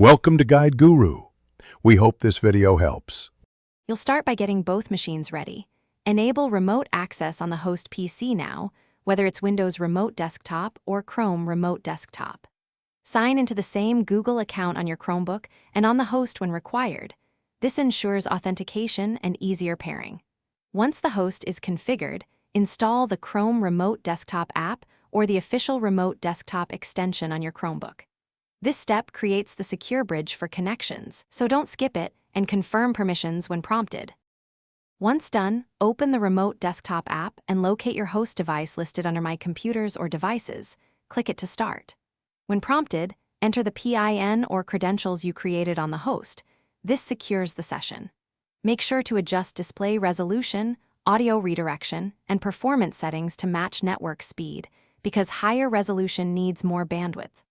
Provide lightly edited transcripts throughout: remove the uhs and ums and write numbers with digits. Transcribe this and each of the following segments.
Welcome to Guide Guru. We hope this video helps. You'll start by getting both machines ready. Enable remote access on the host PC now, whether it's Windows Remote Desktop or Chrome Remote Desktop. Sign into the same Google account on your Chromebook and on the host when required. This ensures authentication and easier pairing. Once the host is configured, install the Chrome Remote Desktop app or the official Remote Desktop extension on your Chromebook. This step creates the secure bridge for connections, so don't skip it and confirm permissions when prompted. Once done, open the Remote Desktop app and locate your host device listed under My Computers or Devices. Click it to start. When prompted, enter the PIN or credentials you created on the host. This secures the session. Make sure to adjust display resolution, audio redirection, and performance settings to match network speed, because higher resolution needs more bandwidth.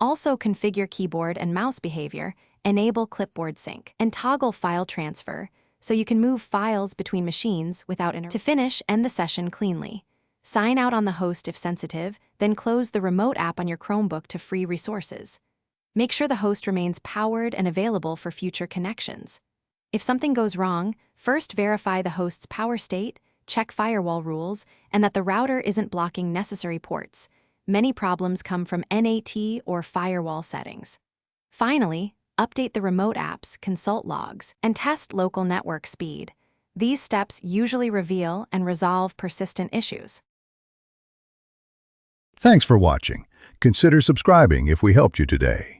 Also configure keyboard and mouse behavior, enable clipboard sync, and toggle file transfer so you can move files between machines without interruption. To finish, end the session cleanly. Sign out on the host if sensitive, then close the remote app on your Chromebook to free resources. Make sure the host remains powered and available for future connections. If something goes wrong, first verify the host's power state, check firewall rules, and that the router isn't blocking necessary ports. Many problems come from NAT or firewall settings. Finally, update the remote apps, consult logs, and test local network speed. These steps usually reveal and resolve persistent issues. Thanks for watching. Consider subscribing if we helped you today.